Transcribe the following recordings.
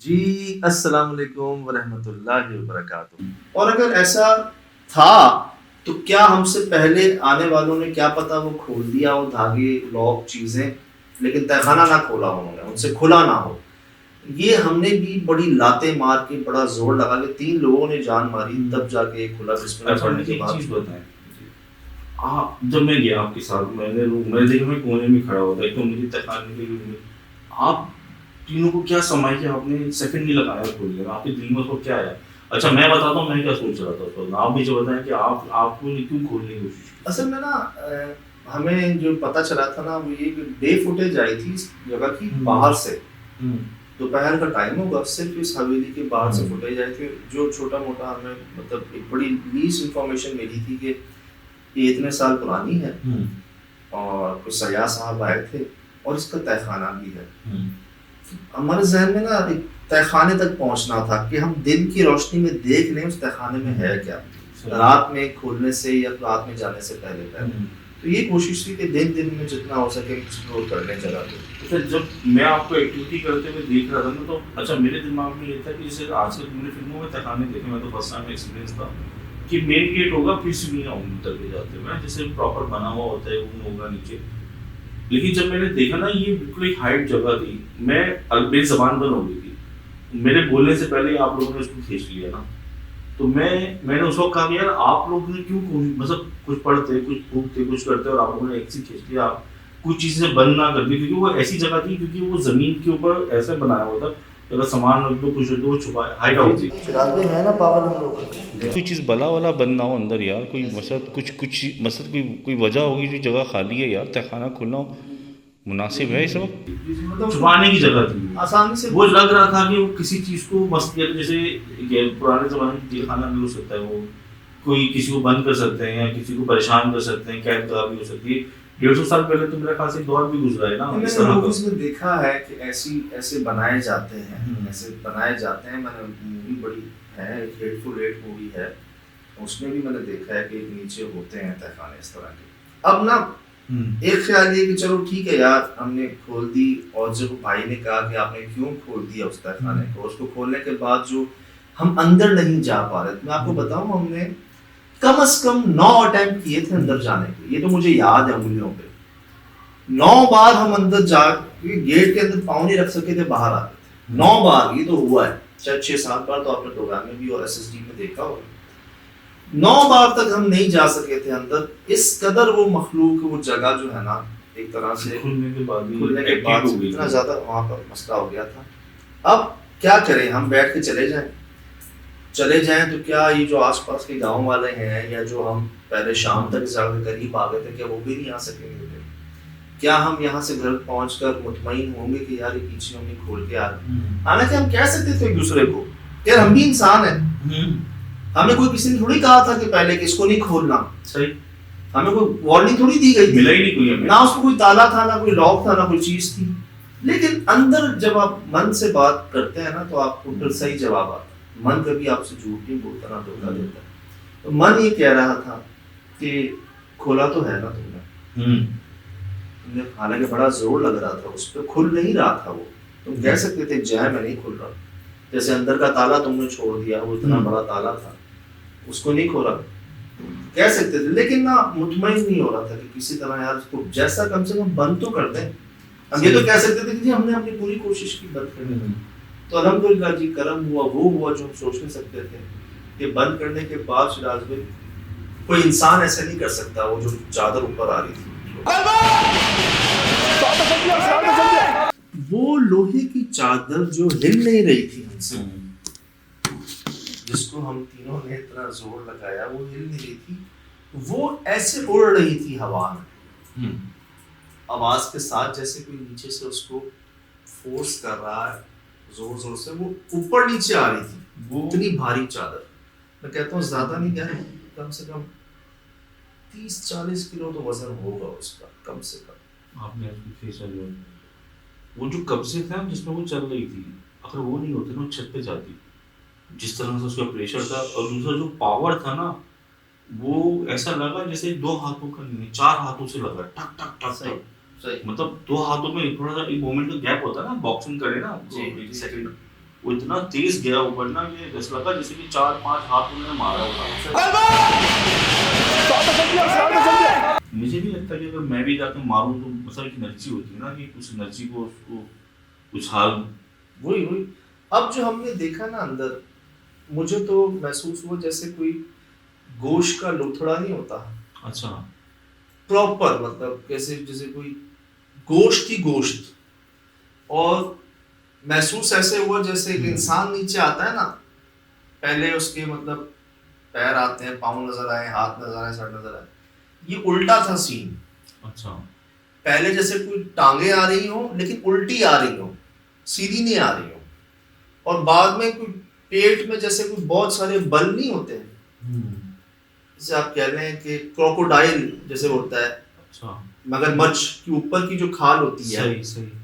جی السلام علیکم ورحمۃ اللہ وبرکاتہ۔ اور اگر ایسا تھا تو کیا ہم سے پہلے آنے والوں نے کیا پتا وہ کھول دیا وہ دھاگے لاک چیزیں، لیکن تہہ خانہ نہ کھولا انہوں نے، ان سے کھلا نہ ہو۔ یہ ہم نے بھی بڑی لاتیں مار کے بڑا زور لگا کے 3 لوگوں نے جان ماری، تب جا کے ایک کھلا بسم اللہ پڑھنے کے ایک بعد۔ چیز بتائیں، آپ جب میں گیا آپ کے ساتھ، میں دیکھا میں کونے میں کھڑا ہوتا ایک تو مجھے تکانے کے لیے آپ تینوں کو کیا سمجھ کے آپ نے سیکنڈ نہیں لگایا کھولنے میں، آپ کے دل میں اس کو کیا آیا؟ اچھا میں بتاتا ہوں میں کیا سوچ رہا تھا اس وقت، آپ مجھے بتائیں کہ آپ کو کیوں کھولنے کی کوشش کی؟ اصل میں نا ہمیں جو پتہ چلا تھا نا وہ یہ کہ ڈے فوٹیج آئی تھی اس جگہ کی باہر سے، دوپہر کا ٹائم ہوگا، صرف اس حویلی کے باہر سے فوٹیج آئی تھی، جو چھوٹا موٹا ہمیں مطلب ایک بڑی لیس انفارمیشن ملی تھی کہ یہ اتنے سال پرانی ہے اور کچھ سیاح صاحب آئے تھے اور اس کا تہہ خانہ بھی ہے۔ ہمارے ذہن میں نا ایک تہہ خانے تک پہنچنا تھا کہ ہم دن کی روشنی میں دیکھ لیں اس تہہ خانے میں ہے کیا، رات میں کھولنے سے یا رات میں جانے سے پہلے تو یہ کوشش تھی کہ دن میں جتنا ہو سکے ایکسپلور کر لیں جگہ کو۔ پھر جب میں آپ کو ایکٹیویٹی کرتے ہوئے دیکھ رہا تھا نا تو اچھا میرے دماغ میں یہ تھا کہ جیسے آج کل میں نے فلموں میں تہخانے دیکھے، میں تو فرسٹ ٹائم ایکسپیرینس تھا کہ مین گیٹ ہوگا پھر سیڑھیاں ہوں گی اتر کے جاتے ہوئے جیسے پراپر بنا ہوا ہوتا ہے وہ ہوگا نیچے، لیکن جب میں نے دیکھا نا یہ بالکل ایک ہائٹ جگہ تھی، میری زبان بند ہو گئی تھی، میرے بولنے سے پہلے آپ لوگوں نے اس کو کھینچ لیا نا، تو میں نے اس وقت کہا کہ یار آپ لوگ نے کیوں مطلب کچھ پڑھتے کچھ پھونکتے کچھ کرتے اور آپ لوگوں نے ایک سے کھینچ لیا، آپ کچھ چیزیں بند نہ کر دی کیونکہ وہ ایسی جگہ تھی، کیونکہ وہ زمین کے اوپر ایسے بنایا ہوا تھا اگر سامان رکھ دو کچھ رکھ دو وہ چھپا ہائٹ آؤٹ تھی، ہے نا پاگل ہم لوگ۔ کوئی چیز بلا والا بند نہ ہو اندر یار، کوئی مقصد کچھ مقصد کوئی وجہ ہوگی جو جگہ خالی ہے یار، تہہ خانہ کھلنا مناسب ہے اس وقت، چھپانے کی جگہ تھی آسانی سے وہ لگ رہا تھا کہ وہ کسی چیز کو مست جیسے پرانے زمانے میں جیل خانہ بھی ہو سکتا ہے، وہ کوئی کسی کو بند کر سکتے ہیں یا کسی کو پریشان کر سکتے ہیں، قید گاہ بھی ہو سکتی ہے، 150 سال پہلے تو میرے خیال سے دور بھی گزرا ہے نا اس طرح کا۔ نے دیکھا ہے کہ ایسے بنائے جاتے ہیں، میں نے مووی بڑی ہے ہیٹ فل ایٹ مووی ہے، اس میں بھی میں نے دیکھا ہے کہ نیچے ہوتے ہیں تہہ خانے اس طرح کے۔ اب نا ایک خیال یہ کہ چلو ٹھیک ہے یار ہم نے کھول دی، اور جب بھائی نے کہا کہ آپ نے کیوں کھول دیا اس تہہ خانے کو، اس کو کھولنے کے بعد جو ہم اندر نہیں جا پا رہے، میں آپ کو بتاؤں ہم نے کم از کم 9 اٹیمپٹ کیے تھے اندر جانے کے، یہ تو مجھے یاد ہے انگلیوں پہ، 9 بار ہم اندر جا کے گیٹ کے اندر پاؤں نہیں رکھ سکے تھے، باہر آتے تھے 9 بار، یہ تو ہوا ہے، شاید 6-7 بار تو آپ نے پروگرام میں بھی اور ایس ایس ڈی میں دیکھا ہوگا، 9 بار تک ہم نہیں جا سکے تھے اندر، اس قدر وہ مخلوق وہ جگہ جو ہے نا ایک طرح سے کھلنے کے بعد اتنا زیادہ وہاں پر مسئلہ ہو گیا تھا۔ اب کیا کریں، ہم بیٹھ کے چلے جائیں تو کیا یہ جو آس پاس کے گاؤں والے ہیں یا جو ہم پہلے شام تک اس جگہ کے قریب آ گئے تھے کیا وہ بھی نہیں آ سکیں گے؟ کیا ہم یہاں سے گھر پہنچ کر مطمئن ہوں گے کہ یار یہ پیچھے ہم نے کھول کے آ رہے ہیں؟ حالانکہ ہم کہہ سکتے تھے ایک دوسرے کو یار ہم بھی انسان ہیں، ہمیں کوئی کسی نے تھوڑی کہا تھا کہ پہلے کہ اس کو نہیں کھولنا، صحیح، ہمیں کوئی وارننگ تھوڑی دی گئی، ملا ہی نہیں کوئی ہمیں، نہ اس کو کوئی تالا تھا نہ کوئی لاک تھا نہ کوئی چیز تھی، لیکن اندر جب آپ من سے بات کرتے ہیں نا تو آپ کو پھر صحیح جواب آتا ہے، من کبھی آپ سے جھوٹ نہیں بولتا نہ دھوکہ دیتا، تو من یہ کہہ رہا تھا کہ کھولا تو ہے نا تم نے، حالانکہ بڑا زور لگ رہا تھا اس پہ، کھل نہیں رہا تھا وہ، تم کہہ سکتے تھے جائے میں نہیں کھل رہا، جیسے اندر کا تالا تم نے چھوڑ دیا، وہ اتنا بڑا تالا تھا اس کو نہیں کھولا کہہ سکتے تھے، لیکن نہ مطمئن نہیں ہو رہا تھا کہ کسی طرح یار اس کو جیسا کم سے کم بند تو کر دیں، ہم یہ تو کہہ سکتے تھے کہ ہم نے اپنی پوری کوشش کی بند کرنے کی، تو الحمدللہ جی کرم ہوا، وہ ہوا جو ہم سوچ نہیں سکتے تھے کہ بند کرنے کے بعد شراز بھائی کوئی انسان ایسا نہیں کر سکتا، وہ جو چادر اوپر آ رہی تھی وہ لوہے کی چادر جو ہل نہیں رہی تھی ہم سے، جس کو ہم تینوں نے اتنا زور لگایا وہ ہل نہیں رہی تھی، وہ ایسے اڑ رہی تھی ہوا میں آواز کے ساتھ، جیسے کوئی نیچے سے اس کو فورس کر رہا ہے زور سے، وہ اوپر نیچے آ رہی تھی، وہ اتنی بھاری چادر، میں کہتا ہوں زیادہ نہیں کہہ رہا، کم سے کم 30-40 کلو تو وزن ہوگا اس کا کم سے کم۔ آپ نے وہ جو قبضے تھے جس میں وہ چل رہی تھی، اگر وہ نہیں ہوتے نا چھت پہ جاتی، جس طرح سے اس کا پریشر تھا، اور دوسرا جو پاور تھا نا وہ ایسا لگا جیسے 2 ہاتھوں کا نہیں 4 ہاتھوں سے لگا، ٹک ٹک ٹک ٹک، مطلب 2 ہاتھوں میں تھوڑا سا ایک مومنٹ کا گیپ ہوتا ہے نا، باکسنگ کرے نا سیکنڈ، وہ اتنا تیز گیا اوپر نا کہ ایسا لگا جیسے کہ 4-5 ہاتھ انہوں نے مارا ہوگا. مجھے نہیں لگتا کہ اگر میں بھی جا کے ماروں تو مثلا ایک انرجی ہوتی ہے نا کہ اس انرجی کو اس کو کچھ حال. وہی اب جو ہم نے دیکھا نا اندر، مجھے تو محسوس ہوا جیسے کوئی گوشت کا لوتھڑا نہیں ہوتا. اچھا. پراپر مطلب کیسے جیسے کوئی گوشت کی گوشت، اور محسوس ایسے ہوا جیسے ایک انسان نیچے آتا ہے نا، پہلے اس کے مطلب پیر آتے ہیں، پاؤں نظر آئے، ہاتھ نظر آئے، سر نظر آئے. یہ الٹا تھا سین. اچھا. پہلے جیسے کوئی ٹانگیں آ رہی ہوں لیکن الٹی آ رہی ہوں، سیدھی نہیں آ رہی ہوں. اور بعد میں کوئی پیٹ میں جیسے کوئی بہت سارے بل نہیں ہوتے ہیں، جیسے آپ کہہ رہے ہیں کہ کروکوڈائل جیسے ہوتا ہے. اچھا. مگر مچھ کی اوپر کی جو کھال ہوتی ہے،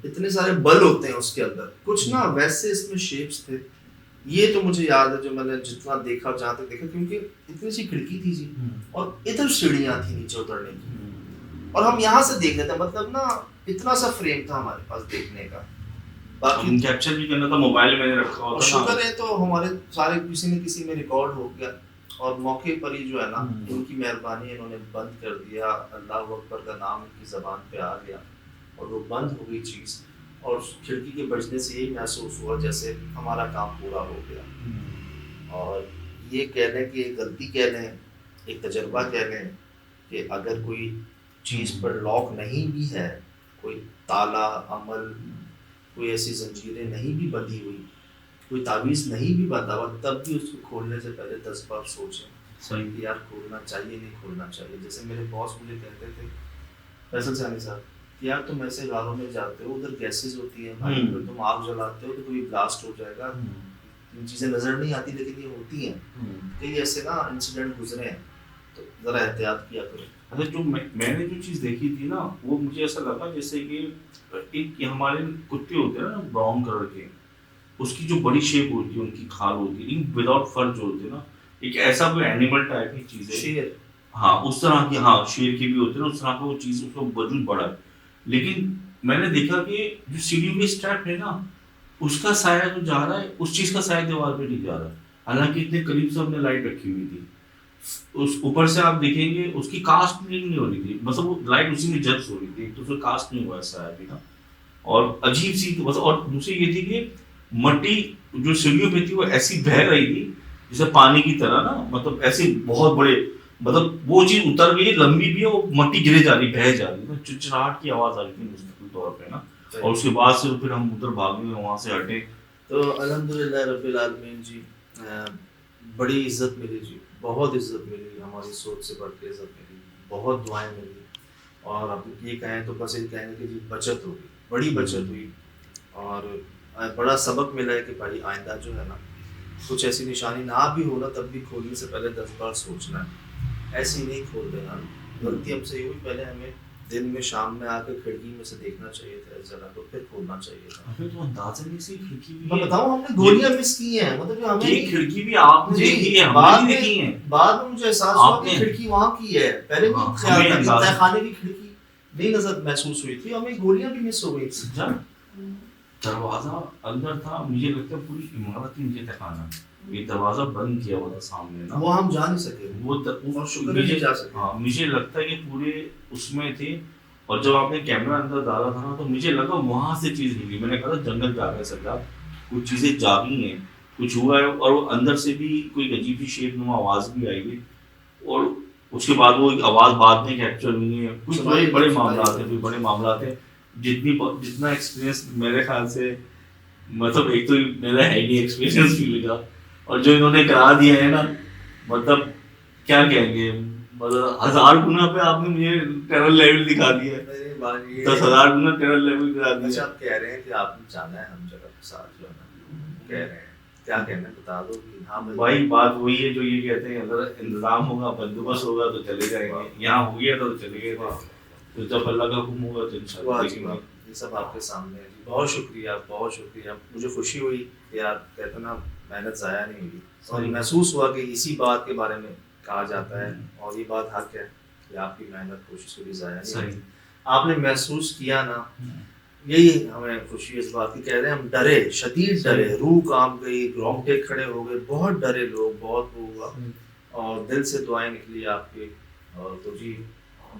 اتنے سارے بل ہوتے ہیں اس کے اندر، کچھ نا ویسے اس میں شیپس تھے. یہ تو مجھے یاد ہے جو میں نے جتنا دیکھا، جہاں تک دیکھا، کیونکہ اتنی سی کھڑکی تھی جی، اور ادھر سیڑھیاں تھیں نیچے اترنے کی، اور ہم یہاں سے دیکھ لیتے ہیں. مطلب نا اتنا سا فریم تھا ہمارے پاس دیکھنے کا. باقی کیپچر بھی کرنا تھا، موبائل میں نے رکھا اور ہوتا نا. شکر ہے تو ہمارے سارے کسی نہ کسی میں ریکارڈ ہو گیا، اور موقع پر ہی جو ہے نا ان کی مہربانی انہوں نے بند کر دیا. اللہ اکبر کا نام ان کی زبان پہ آ گیا اور وہ بند ہو گئی چیز. اور کھڑکی کے بجنے سے یہی محسوس ہوا جیسے ہمارا کام پورا ہو گیا. اور یہ کہہ لیں کہ ایک غلطی کہہ لیں، ایک تجربہ کہہ لیں کہ اگر کوئی چیز پر لاک نہیں بھی ہے، کوئی تالا عمل، کوئی ایسی زنجیریں نہیں بھی بندھی ہوئی، کوئی تعویذ نہیں بھی بندھا ہوا، تب بھی اس کو کھولنے سے پہلے 10 بار سوچیں کہ یار کھولنا چاہیے نہیں کھولنا چاہیے. جیسے میرے باس مجھے کہتے تھے، فیصل ثانی صاحب، کہ یار تم ایسے غاروں میں جاتے ہو، ادھر گیسز ہوتی ہیں، اگر تم آگ جلاتے ہو تو کوئی بلاسٹ ہو جائے گا. ان چیزیں نظر نہیں آتی لیکن یہ ہوتی ہیں. کئی ایسے نا انسیڈنٹ گزرے ہیں، تو ذرا احتیاط کیا کرو. اچھا، جو میں نے جو چیز دیکھی تھی نا، وہ مجھے ایسا لگا جیسے کہ ایک ہمارے کتے ہوتے ہیں نا براؤن کلر کے، اس کی جو بڑی شیپ ہوتی ہے، ان کی کھال ہوتی ہے وداؤٹ فر جو ہوتے ہیں نا، ایک ایسا کوئی اینیمل ٹائپ کی چیز ہے. شیر، ہاں اس طرح کی، ہاں شیر کی بھی ہوتی ہے نا، اس طرح کا وہ چیز، اس کا وزن بڑا ہے. لیکن میں نے دیکھا کہ جو سیڑھیوں کے اسٹیپ ہے نا، اس کا سایہ جو جا رہا ہے، اس چیز کا سایہ دیوار پہ نہیں جا رہا. حالانکہ اتنے قریب سے ہم نے لائٹ رکھی ہوئی تھی. اس اوپر سے آپ دیکھیں گے اس کی کاسٹ نہیں ہو رہی تھی، مطلب وہ لائٹ اسی میں جلس ہو رہی تھی، تو پھر کاسٹ نہیں ہوا ہے سایہ بھی نا. اور عجیب سی، اور دوسری یہ تھی کہ مٹی جو سیڑھیوں پہ تھی وہ ایسی بہہ رہی تھی جیسے پانی کی طرح نا، مطلب ایسے بہت بڑے، مطلب وہ چیز اتر گئی لمبی بھی ہے، وہ مٹی گرے جا رہی، بہہ جا رہی، چچراہٹ کی آواز آ رہی تھی مستقل طور پہ نا. اور اس کے بعد سے پھر ہم ادھر بھاگے، وہاں سے ہٹے. تو الحمدللہ رب العالمین جی، بڑی عزت ملی جی، بہت عزت ملی، ہماری سوچ سے بڑھ کے عزت ملی، بہت دعائیں ملی. اور اب یہ کہیں تو بس یہ کہیں گے کہ جی بچت ہوگی، بڑی بچت ہوئی. اور بڑا سبق ملا ہے کہ بھائی آئندہ جو ہے نا، کچھ ایسی نشانی نہ بھی ہو نا، تب بھی کھولنے سے پہلے 10 بار سوچنا ہے، ایسے ہی نہیں کھول دینا. غلطی ہم سے یہ ہوئی، پہلے ہمیں دن میں شام میں آ کے کھڑکی میں سے دیکھنا چاہیے تھا اس جگہ کو، پھر کھولنا چاہیے تھا. ہمیں تو اندازہ نہیں سی کھڑکی بھی، میں بتاؤں ہم نے گولیاں مس کی ہیں، مطلب ہمیں یہ کھڑکی بھی آپ نے دیکھی ہے، ہم نے دیکھی ہے. بعد میں مجھے احساس ہوا کہ کھڑکی وہاں کی ہے، پہلے نہیں خیال تھا کہ تہ خانے کی کھڑکی نہیں نظر محسوس ہوئی تھی، ہمیں گولیاں بھی مس ہو گئی تھی. دروازہ اندر تھا، مجھے لگتا ہے پوری عمارت ہی مجھے تکانا، یہ دروازہ بند کیا ہوا تھا سامنے نا، وہ ہم جا نہیں سکے، وہ شکر ہے نہیں جا سکے. ہاں مجھے لگتا ہے کہ پورے اس میں تھے. اور جب آپ نے کیمرہ اندر ڈالا تھا نا، تو مجھے لگا وہاں سے چیز ہلی. میں نے کہا جنگل جا گئے سرکار، کچھ چیزیں جاگی ہیں، کچھ ہوا ہے. اور وہ اندر سے بھی کوئی عجیب سی شیپ نما آواز بھی آئی ہوئی، اور اس کے بعد وہ آواز بعد میں کیپچر ہوئی ہے. کچھ بڑے معاملات ہیں، کوئی بڑے معاملات ہیں. جتنا ایکسپیرینس میرے خیال سے، مطلب ایک تو میرا ہے نہیں ایکسپیرینس فیل کا، اور جو انہوں نے کرا دیا ہے نا، مطلب کیا کہیں گے، مطلب 1000 گنا پہ آپ نے مجھے ٹیرر لیول دکھا دیا ہے، 10,000 گنا ٹیرر لیول کرا دیا. اچھا آپ کہہ رہے ہیں کہ آپ نے جانا ہے ہم جگہ کے ساتھ، جو ہے نا کہہ رہے ہیں، کیا کہنا ہے بتا دو. ہاں بھائی بات وہی ہے جو یہ کہتے ہیں، اگر انتظام ہوگا، بندوبست ہوگا تو چلے جائیں گے. یہاں ہو گیا تو چلے گئے تھے، تو جب اللہ کا حکم ہوگا تو انشاءاللہ دیکھیں گے. یہ سب آپ کے سامنے ہے جی. بہت شکریہ، بہت شکریہ. مجھے خوشی ہوئی کہ آپ کہتے نا محنت ضائع نہیں ہوئی، اور محسوس ہوا کہ اسی بات کے بارے میں کہا جاتا ہے، اور یہ بات حق ہے کہ آپ کی محنت کوشش کبھی ضائع نہیں ہوئی. آپ نے محسوس کیا نا یہی ہمیں خوشی ہے اس بات کی، کہہ رہے ہیں ہم ڈرے، شدید ڈرے، روح کانپ گئی، رونگٹے کھڑے ہو گئے، بہت ڈرے لوگ، بہت وہ ہوا، اور دل سے دعائیں نکلی آپ کے، اور تو جی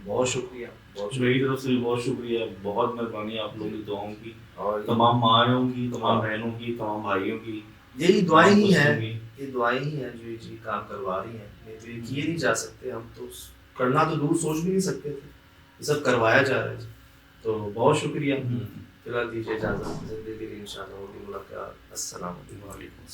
بہت شکریہ، بہت شکریہ، میری طرف سے بھی بہت شکریہ، بہت مہربانی آپ لوگوں کی دعاؤں کی، اور تمام ماں کی، تمام بہنوں کی، تمام بھائیوں کی، یہی دعائیں ہی تمام ہیں، بچوں کی۔ یہ دعائیں ہی ہیں جو جی کام کروا رہی ہیں، نہیں تو یہ کیے نہیں جا سکتے، ہم تو کرنا تو دور سوچ بھی نہیں سکتے تھے، یہ سب کروایا جا رہا ہے، تو بہت شکریہ، فی الحال دیجیے اجازت، زندگی میں انشاءاللہ ہوگی ملاقات، السلام علیکم۔ وعلیکم السلام۔